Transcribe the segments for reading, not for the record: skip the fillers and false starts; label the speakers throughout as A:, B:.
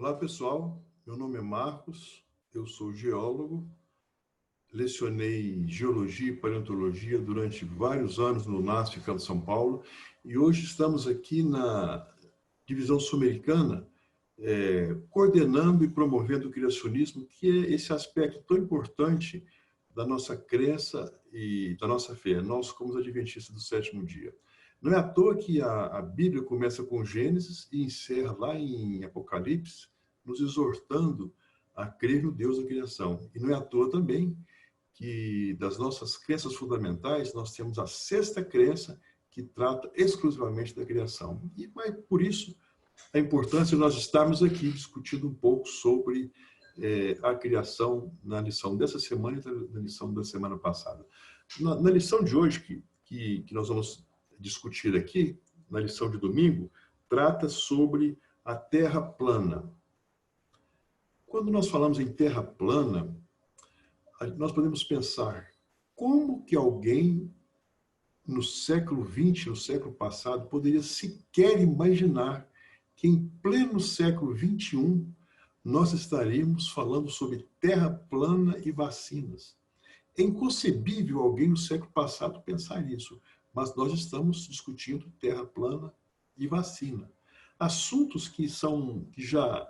A: Olá, pessoal. Meu nome é Marcos, eu sou geólogo, lecionei geologia e paleontologia durante vários anos no NASF, Campo de São Paulo, e hoje estamos aqui na divisão sul-americana, coordenando e promovendo o criacionismo, que é esse aspecto tão importante da nossa crença e da nossa fé, nós como os adventistas do sétimo dia. Não é à toa que a Bíblia começa com Gênesis e encerra lá em Apocalipse, nos exortando a crer no Deus da criação. E não é à toa também que das nossas crenças fundamentais, nós temos a sexta crença que trata exclusivamente da criação. E mas, por isso, a importância de nós estarmos aqui discutindo um pouco sobre a criação na lição dessa semana e na lição da semana passada. Na lição de hoje, que nós vamos discutir aqui, na lição de domingo, trata sobre a Terra plana. Quando nós falamos em Terra plana, nós podemos pensar como que alguém no século XX, no século passado, poderia sequer imaginar que em pleno século XXI nós estaríamos falando sobre Terra plana e vacinas. É inconcebível alguém no século passado pensar nisso, mas nós estamos discutindo Terra plana e vacina. Assuntos que já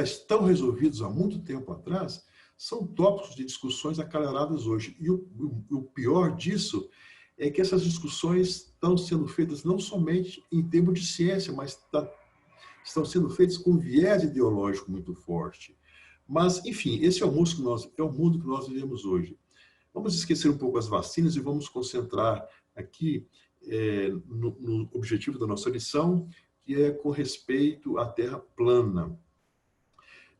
A: estão resolvidos há muito tempo atrás, são tópicos de discussões acaloradas hoje. E o pior disso é que essas discussões estão sendo feitas não somente em termos de ciência, mas estão sendo feitas com viés ideológico muito forte. Mas, enfim, esse é o mundo que nós vivemos hoje. Vamos esquecer um pouco as vacinas e vamos concentrar aqui no objetivo da nossa lição, que é com respeito à Terra plana.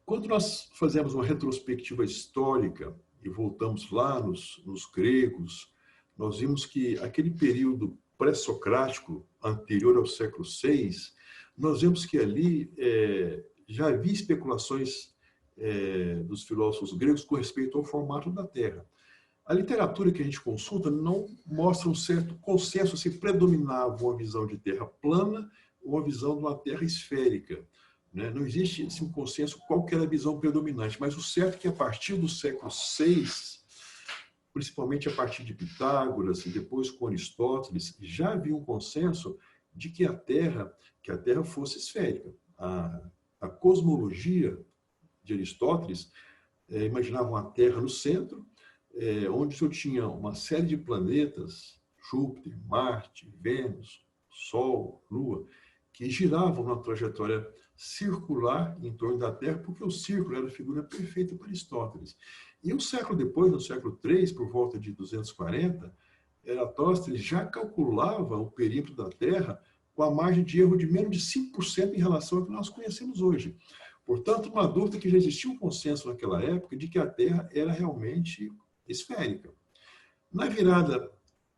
A: Quando nós fazemos uma retrospectiva histórica e voltamos lá nos gregos, nós vimos que aquele período pré-socrático, anterior ao século VI, nós vemos que ali já havia especulações dos filósofos gregos com respeito ao formato da Terra. A literatura que a gente consulta não mostra um certo consenso se predominava uma visão de Terra plana ou uma visão de uma Terra esférica. Não existe assim, um consenso qual que era a visão predominante, mas o certo é que a partir do século VI, principalmente a partir de Pitágoras e depois com Aristóteles, já havia um consenso de que a Terra fosse esférica. A cosmologia de Aristóteles imaginava uma Terra no centro, onde eu tinha uma série de planetas, Júpiter, Marte, Vênus, Sol, Lua, que giravam na trajetória circular em torno da Terra, porque o círculo era a figura perfeita para Aristóteles. E um século depois, no século III, por volta de 240, Eratóstenes já calculava o perímetro da Terra com a margem de erro de menos de 5% em relação ao que nós conhecemos hoje. Portanto, uma dúvida que já existia um consenso naquela época de que a Terra era realmente esférica. Na virada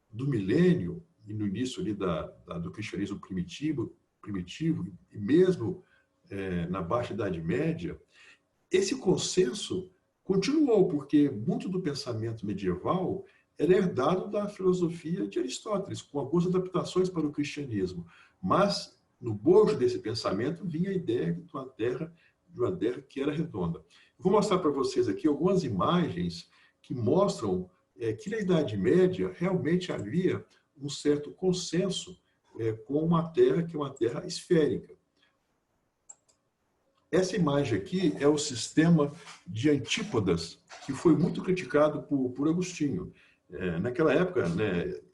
A: do milênio e no início ali do cristianismo primitivo e mesmo na Baixa Idade Média, esse consenso continuou, porque muito do pensamento medieval era herdado da filosofia de Aristóteles, com algumas adaptações para o cristianismo. Mas, no bojo desse pensamento, vinha a ideia de uma terra que era redonda. Vou mostrar para vocês aqui algumas imagens que mostram que na Idade Média realmente havia um certo consenso com uma terra que é uma terra esférica. Essa imagem aqui é o sistema de Antípodas, que foi muito criticado por Agostinho. Naquela época,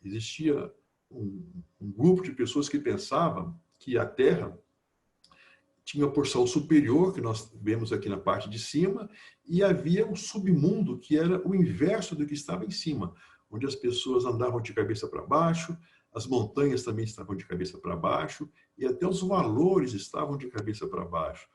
A: existia um grupo de pessoas que pensavam que a Terra tinha a porção superior, que nós vemos aqui na parte de cima, e havia um submundo, que era o inverso do que estava em cima, onde as pessoas andavam de cabeça para baixo, as montanhas também estavam de cabeça para baixo, e até os valores estavam de cabeça para baixo.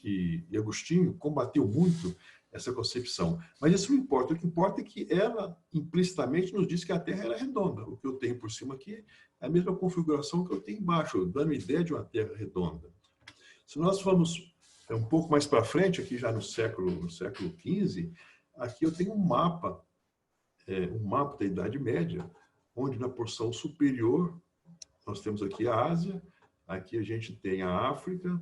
A: E Agostinho combateu muito essa concepção. Mas isso não importa. O que importa é que ela implicitamente nos diz que a Terra era redonda. O que eu tenho por cima aqui é a mesma configuração que eu tenho embaixo, dando a ideia de uma Terra redonda. Se nós formos um pouco mais para frente, aqui já no século XV, aqui eu tenho um mapa da Idade Média, onde na porção superior nós temos aqui a Ásia, aqui a gente tem a África,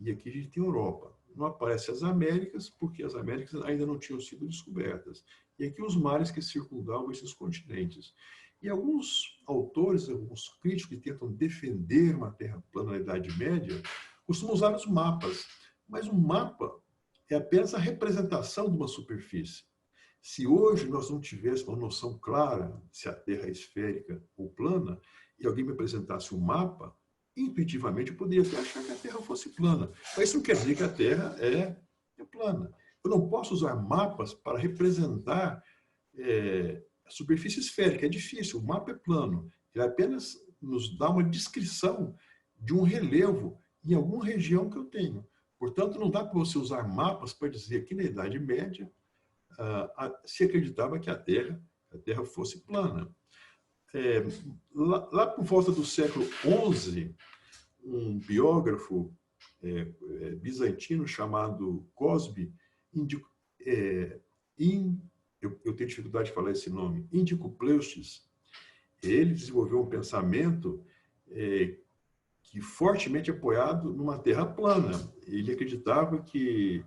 A: E aqui a gente tem Europa. Não aparece as Américas, porque as Américas ainda não tinham sido descobertas. E aqui os mares que circundavam esses continentes. E alguns autores, alguns críticos que tentam defender uma Terra plana na Idade Média, costumam usar os mapas. Mas um mapa é apenas a representação de uma superfície. Se hoje nós não tivéssemos uma noção clara se a Terra é esférica ou plana, e alguém me apresentasse um mapa, intuitivamente eu poderia até achar que a Terra fosse plana. Mas isso não quer dizer que a Terra é plana. Eu não posso usar mapas para representar a superfície esférica. É difícil, o mapa é plano. Ele apenas nos dá uma descrição de um relevo em alguma região que eu tenho. Portanto, não dá para você usar mapas para dizer que na Idade Média se acreditava que a Terra fosse plana. Lá por volta do século XI, um biógrafo bizantino chamado Cosbe, eu tenho dificuldade de falar esse nome, Indicopleustes, ele desenvolveu um pensamento que fortemente apoiado numa terra plana. Ele acreditava que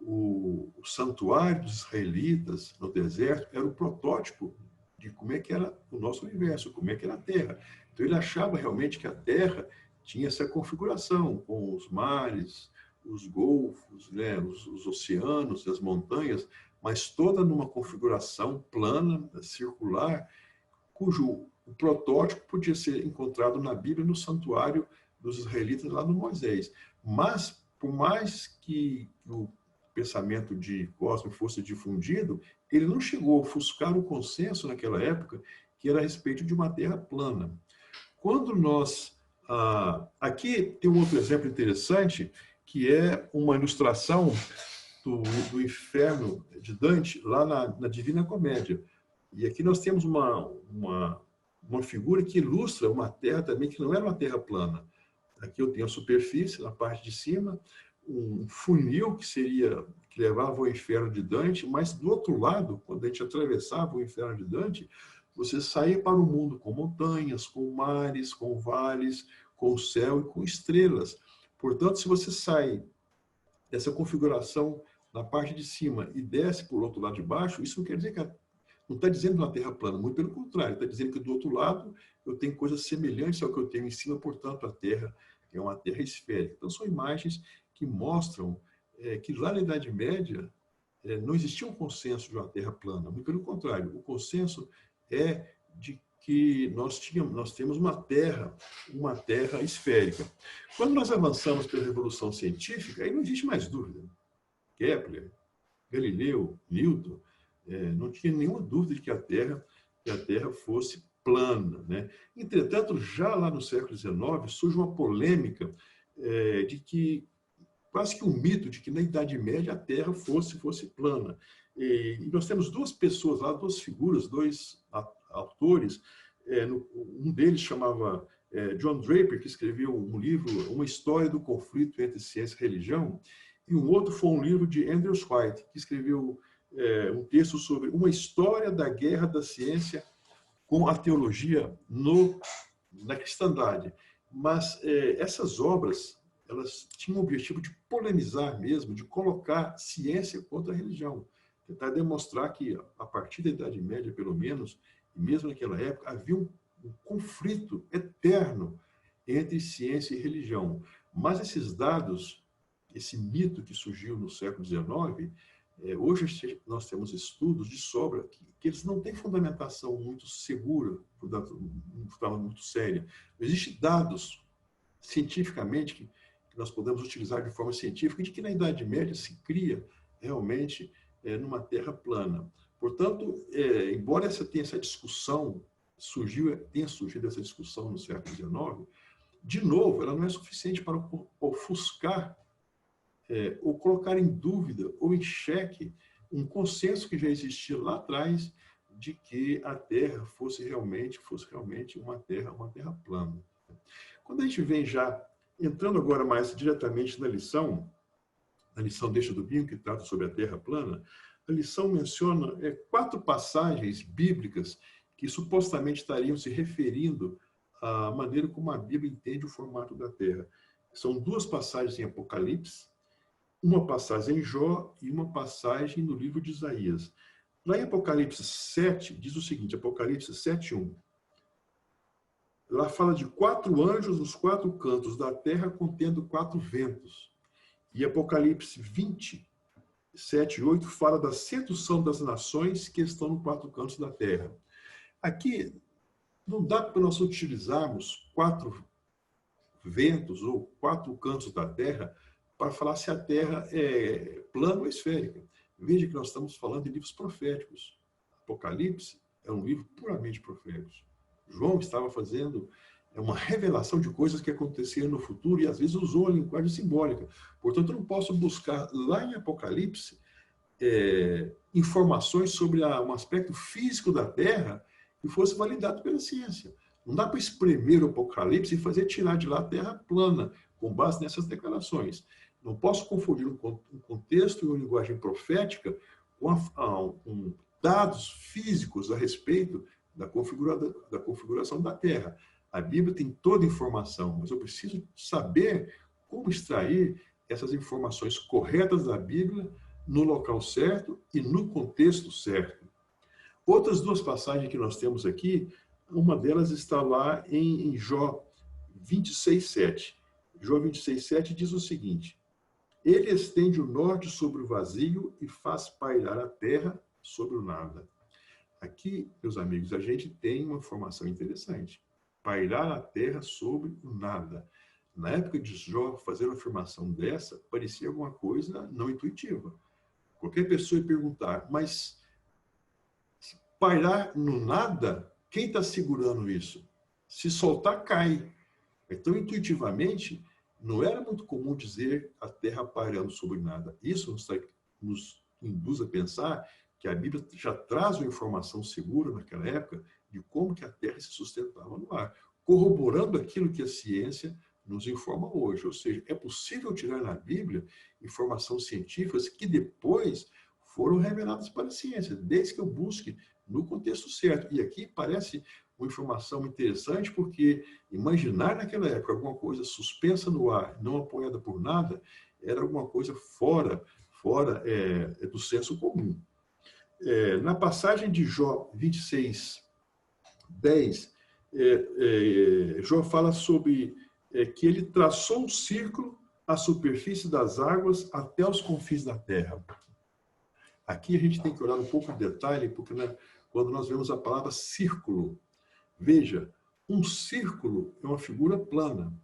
A: o santuário dos israelitas no deserto era o protótipo de como é que era o nosso universo, como é que era a Terra. Então ele achava realmente que a Terra tinha essa configuração, com os mares, os golfos, né, os oceanos, as montanhas, mas toda numa configuração plana, circular, cujo o protótipo podia ser encontrado na Bíblia, no santuário dos israelitas, lá no Moisés. Mas, por mais que o pensamento de Cosme fosse difundido, ele não chegou a ofuscar o consenso naquela época, que era a respeito de uma terra plana. Quando nós... aqui tem um outro exemplo interessante, que é uma ilustração do inferno de Dante, lá na Divina Comédia. E aqui nós temos uma figura que ilustra uma terra também que não era uma terra plana. Aqui eu tenho a superfície, na parte de cima, um funil que levava ao inferno de Dante, mas do outro lado, quando a gente atravessava o inferno de Dante, você saía para o mundo com montanhas, com mares, com vales, com o céu e com estrelas. Portanto, se você sai dessa configuração na parte de cima e desce para o outro lado de baixo, isso não quer dizer que não está dizendo uma terra plana, muito pelo contrário, está dizendo que do outro lado eu tenho coisas semelhantes ao que eu tenho em cima, portanto a terra é uma terra esférica. Então são imagens que mostram que lá na Idade Média não existia um consenso de uma terra plana, muito pelo contrário, o consenso é de que nós temos uma terra esférica. Quando nós avançamos pela Revolução Científica, aí não existe mais dúvida. Kepler, Galileu, Newton, não tinha nenhuma dúvida de que a Terra fosse plana, né? Entretanto, já lá no século XIX, surge uma polêmica de que, quase que um mito de que na Idade Média a Terra fosse plana. E nós temos duas pessoas lá, duas figuras, dois autores, um deles chamava John Draper, que escreveu um livro, Uma História do Conflito entre Ciência e Religião, e um outro foi um livro de Andrew White, que escreveu um texto sobre uma história da guerra da ciência com a teologia na cristandade. Mas essas obras, elas tinham o objetivo de polemizar mesmo, de colocar ciência contra a religião, tentar demonstrar que, a partir da Idade Média, pelo menos, e mesmo naquela época, havia um conflito eterno entre ciência e religião. Mas esses dados, esse mito que surgiu no século XIX, hoje nós temos estudos de sobra que eles não têm fundamentação muito segura, muito séria. Existem dados, cientificamente, que nós podemos utilizar de forma científica, de que na Idade Média se cria realmente numa terra plana. Portanto, embora essa discussão tenha surgido essa discussão no século XIX, de novo, ela não é suficiente para ofuscar ou colocar em dúvida ou em xeque um consenso que já existia lá atrás de que a Terra fosse realmente uma terra plana. Quando a gente vem já entrando agora mais diretamente na lição Deixa do Binho, que trata sobre a Terra plana, a lição menciona 4 passagens bíblicas que supostamente estariam se referindo à maneira como a Bíblia entende o formato da Terra. São duas passagens em Apocalipse, uma passagem em Jó e uma passagem no livro de Isaías. Lá em Apocalipse 7, diz o seguinte, Apocalipse 7:1. Lá fala de 4 anjos nos 4 cantos da terra, contendo 4 ventos. E Apocalipse 20, 7 e 8 fala da sedução das nações que estão nos 4 cantos da terra. Aqui, não dá para nós utilizarmos 4 ventos ou 4 cantos da terra para falar se a terra é plana ou esférica. Veja que nós estamos falando de livros proféticos. Apocalipse é um livro puramente profético. João estava fazendo uma revelação de coisas que aconteciam no futuro e às vezes usou a linguagem simbólica. Portanto, eu não posso buscar lá em Apocalipse informações sobre um aspecto físico da Terra que fosse validado pela ciência. Não dá para espremer o Apocalipse e fazer tirar de lá a Terra plana, com base nessas declarações. Não posso confundir um contexto e uma linguagem profética com dados físicos a respeito da configuração da Terra. A Bíblia tem toda a informação, mas eu preciso saber como extrair essas informações corretas da Bíblia no local certo e no contexto certo. Outras duas passagens que nós temos aqui, uma delas está lá em Jó 26:7. Jó 26:7 diz o seguinte: ele estende o norte sobre o vazio e faz pairar a terra sobre o nada. Aqui, meus amigos, a gente tem uma informação interessante. Pairar a terra sobre o nada. Na época de Jó, fazer uma afirmação dessa parecia alguma coisa não intuitiva. Qualquer pessoa ia perguntar, mas pairar no nada, quem está segurando isso? Se soltar, cai. Então, intuitivamente, não era muito comum dizer a terra pairando sobre nada. Isso nos induz a pensar que a Bíblia já traz uma informação segura naquela época de como que a terra se sustentava no ar, corroborando aquilo que a ciência nos informa hoje. Ou seja, é possível tirar na Bíblia informações científicas que depois foram reveladas para a ciência, desde que eu busque no contexto certo. E aqui parece uma informação interessante, porque imaginar naquela época alguma coisa suspensa no ar, não apoiada por nada, era alguma coisa fora do senso comum. Na passagem de Jó 26:10, Jó fala sobre que ele traçou um círculo à superfície das águas até os confins da terra. Aqui a gente tem que olhar um pouco de detalhe, porque quando nós vemos a palavra círculo, veja, um círculo é uma figura plana.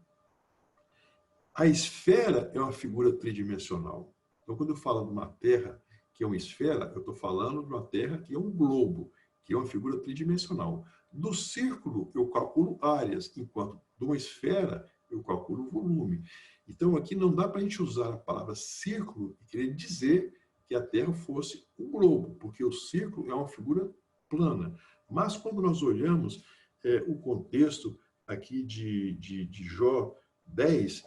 A: A esfera é uma figura tridimensional. Então, quando eu falo de uma terra que é uma esfera, eu estou falando de uma terra que é um globo, que é uma figura tridimensional. Do círculo, eu calculo áreas, enquanto de uma esfera, eu calculo volume. Então, aqui não dá para a gente usar a palavra círculo e querer dizer que a Terra fosse um globo, porque o círculo é uma figura plana. Mas, quando nós olhamos o contexto aqui de Jó 10,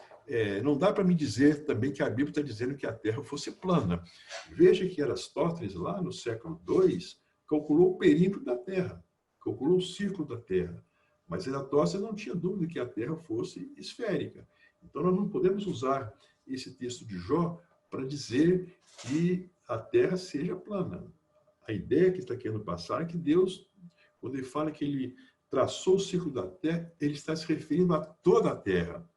A: não dá para me dizer também que a Bíblia está dizendo que a Terra fosse plana. Veja que Aristóteles, lá no século II, calculou o perímetro da Terra, calculou o círculo da Terra. Mas Aristóteles não tinha dúvida que a Terra fosse esférica. Então, nós não podemos usar esse texto de Jó para dizer que a Terra seja plana. A ideia que está querendo passar é que Deus, quando ele fala que ele traçou o círculo da Terra, ele está se referindo a toda a Terra.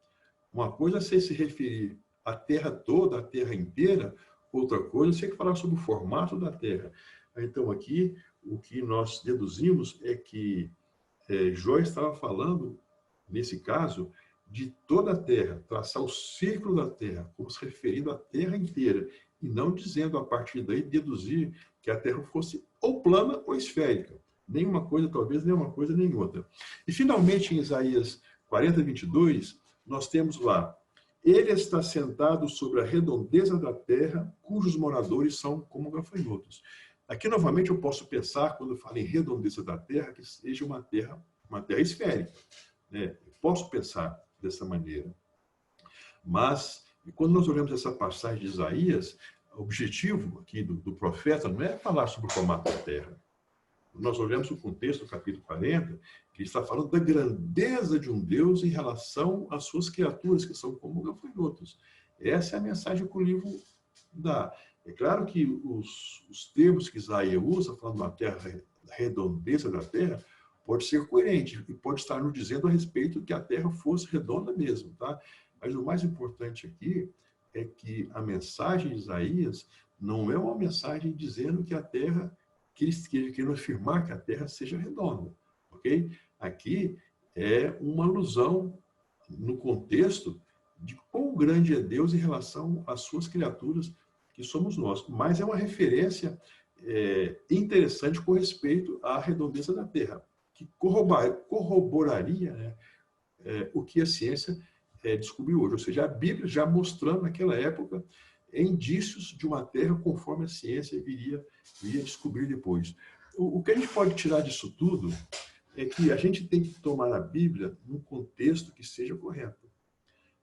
A: Uma coisa é você se referir à Terra toda, à Terra inteira, outra coisa é você falar sobre o formato da Terra. Então, aqui, o que nós deduzimos é que Jó estava falando, nesse caso, de toda a Terra, traçar o círculo da Terra, como se referindo à Terra inteira, e não dizendo, a partir daí, deduzir que a Terra fosse ou plana ou esférica. Nenhuma coisa, talvez, nem uma coisa, nem outra. E, finalmente, em Isaías 40:22, nós temos lá: ele está sentado sobre a redondeza da terra, cujos moradores são como gafanhotos. Aqui, novamente, eu posso pensar, quando eu falo em redondeza da terra, que seja uma terra esférica. Né? Eu posso pensar dessa maneira. Mas, quando nós olhamos essa passagem de Isaías, o objetivo aqui do profeta não é falar sobre o formato da terra. nós olhamos o contexto do capítulo 40, que está falando da grandeza de um Deus em relação às suas criaturas, que são como gafanhotos. Essa é a mensagem que o livro dá. É claro que os termos que Isaías usa, falando da terra, da redondeza da terra, pode ser coerente e pode estar nos dizendo a respeito que a terra fosse redonda mesmo, tá? Mas o mais importante aqui é que a mensagem de Isaías não é uma mensagem dizendo que a terra, que eles queiram afirmar que a terra seja redonda, ok? Aqui é uma alusão no contexto de quão grande é Deus em relação às suas criaturas, que somos nós. Mas é uma referência interessante com respeito à redondeza da Terra, que corroboraria, né, o que a ciência descobriu hoje. Ou seja, a Bíblia já mostrando naquela época indícios de uma Terra conforme a ciência viria descobrir depois. O que a gente pode tirar disso tudo é que a gente tem que tomar a Bíblia num contexto que seja correto.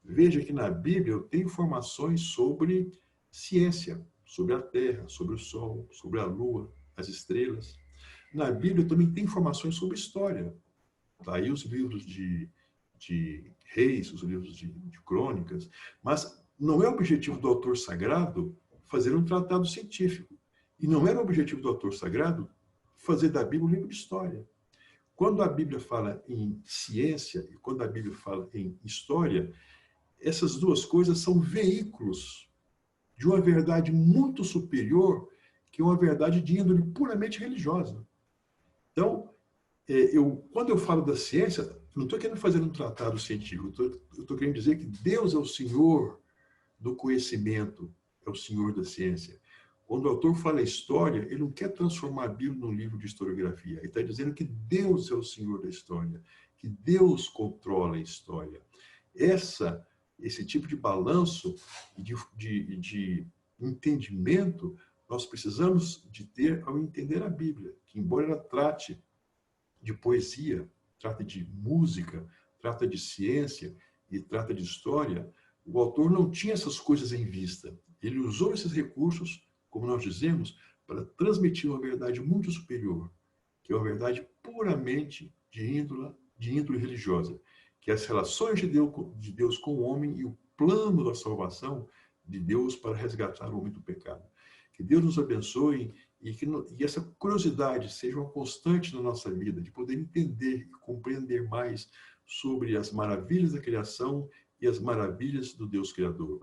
A: Veja que na Bíblia eu tenho informações sobre ciência, sobre a Terra, sobre o Sol, sobre a Lua, as estrelas. Na Bíblia eu também tenho informações sobre história. Tá aí os livros de reis, os livros de crônicas, mas não é o objetivo do autor sagrado fazer um tratado científico. E não era o objetivo do autor sagrado fazer da Bíblia um livro de história. Quando a Bíblia fala em ciência e quando a Bíblia fala em história, essas duas coisas são veículos de uma verdade muito superior, que é uma verdade de índole puramente religiosa. Então, quando eu falo da ciência, eu não estou querendo fazer um tratado científico, eu estou querendo dizer que Deus é o Senhor do conhecimento, é o Senhor da ciência. Quando o autor fala história, ele não quer transformar a Bíblia num livro de historiografia. Ele está dizendo que Deus é o Senhor da história, que Deus controla a história. Esse tipo de balanço de entendimento nós precisamos de ter ao entender a Bíblia, que embora ela trate de poesia, trata de música, trata de ciência e trata de história, o autor não tinha essas coisas em vista. Ele usou esses recursos, como nós dizemos, para transmitir uma verdade muito superior, que é uma verdade puramente de índole religiosa, que é as relações de Deus com o homem e o plano da salvação de Deus para resgatar o homem do pecado. Que Deus nos abençoe e essa curiosidade seja uma constante na nossa vida, de poder entender e compreender mais sobre as maravilhas da criação e as maravilhas do Deus Criador.